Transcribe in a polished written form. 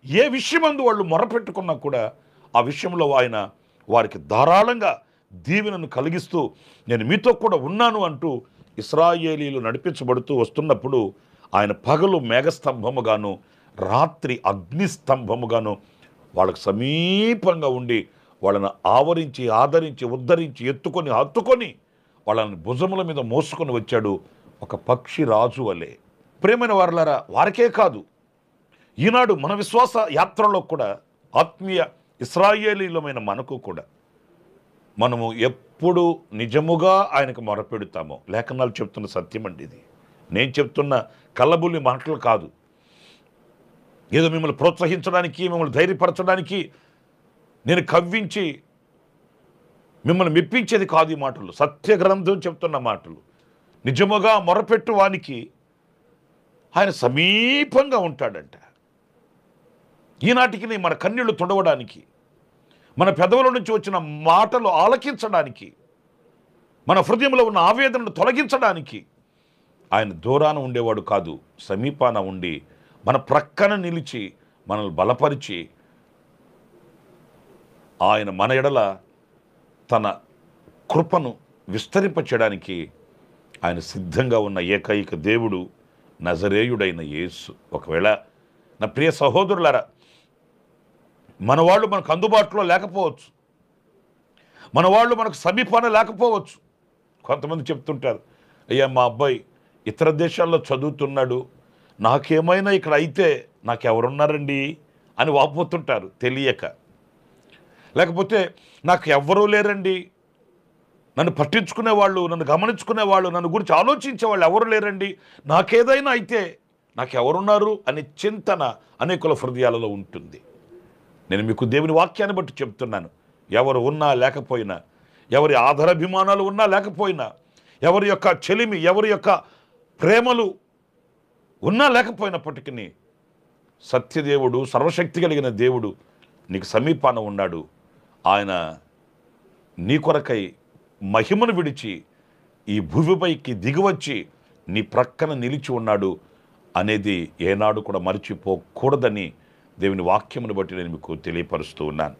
ఏ విషయమందు వాళ్ళు మొరపెట్టుకున్నా కూడా ఆ విషయంలో ఆయన వారికి ధారాళంగా దీవెనను కలిగిస్తూ నేను మీతో కూడా ఉన్నాను అంటూ ఇశ్రాయేలీలు నడిపించబడుతూ వస్తున్నప్పుడు ఆయన పగలు మేఘస్తంభముగాను రాత్రి అగ్నిస్తంభముగాను వాళ్ళకు సమీపంగా ఉండి వాళ్ళని ఆవరించి ఆదరించి ఉద్ధరించి ఎత్తుకొని హత్తుకొని వాళ్ళని భుజముల మీద మోసుకొని వచ్చాడు ఒక పక్షి రాజు వలె. ప్రేమైన వారలారా, వారికే కాదు, ఈనాడు మన విశ్వాస యాత్రలో కూడా ఆత్మీయ ఇశ్రాయేలీలమైన మనకు కూడా మనము ఎప్పుడు నిజముగా ఆయనకు మొరపెడతామో, లేఖనాలు చెప్తున్న సత్యం అండి ఇది. నేను చెప్తున్న కల్లబుల్లి మాటలు కాదు, ఏదో మిమ్మల్ని ప్రోత్సహించడానికి మిమ్మల్ని ధైర్యపరచడానికి నేను కవ్వించి మిమ్మల్ని మెప్పించేది కాదు ఈ మాటలు. సత్య గ్రంథం చెప్తున్న మాటలు. నిజముగా మొరపెట్టు వానికి ఆయన సమీపంగా ఉంటాడంట. ఈనాటికి మన కన్నీళ్లు తుడవడానికి, మన పెదవుల నుంచి వచ్చిన మాటలు ఆలకించడానికి, మన హృదయంలో ఉన్న ఆవేదనను తొలగించడానికి ఆయన దూరాన ఉండేవాడు కాదు, సమీపాన ఉండి మన ప్రక్కన నిలిచి మనల్ని బలపరిచి ఆయన మన ఎడల తన కృపను విస్తరింపచేయడానికి ఆయన సిద్ధంగా ఉన్న ఏకైక దేవుడు నజరేయుడైన యేసు. ఒకవేళ నా ప్రియ సహోదరులారా, మన వాళ్ళు మనకు అందుబాటులో లేకపోవచ్చు, మన వాళ్ళు మనకు సమీపాన లేకపోవచ్చు. కొంతమంది చెప్తుంటారు, అయ్యా మా అబ్బాయి ఇతర దేశాల్లో చదువుతున్నాడు, నాకేమైనా ఇక్కడ అయితే నాకెవరున్నారండి అని వాపోతుంటారు తెలియక. లేకపోతే నాకు ఎవ్వరూ లేరండి, నన్ను పట్టించుకునేవాళ్ళు, నన్ను గమనించుకునేవాళ్ళు, నన్ను గురించి ఆలోచించేవాళ్ళు ఎవరు లేరండి, నాకేదైనా అయితే నాకెవరున్నారు అనే చింతన అనేకుల హృదయాలలో ఉంటుంది. నేను మీకు దేవుని వాక్యాన్ని బట్టి చెప్తున్నాను, ఎవరు ఉన్నా లేకపోయినా, ఎవరి ఆధారాభిమానాలు ఉన్నా లేకపోయినా, ఎవరి యొక్క చెలిమి, ఎవరి యొక్క ప్రేమలు ఉన్నా లేకపోయినప్పటికీ సత్యదేవుడు, సర్వశక్తి కలిగిన దేవుడు నీకు సమీపాన ఉన్నాడు. ఆయన నీ కొరకై మహిమను విడిచి ఈ భూమిపైకి దిగివచ్చి నీ ప్రక్కన నిలిచి ఉన్నాడు అనేది ఏనాడు కూడా మర్చిపోకూడదని దేవుని వాక్యమును బట్టి నేను మీకు తెలియపరుస్తూ ఉన్నాను.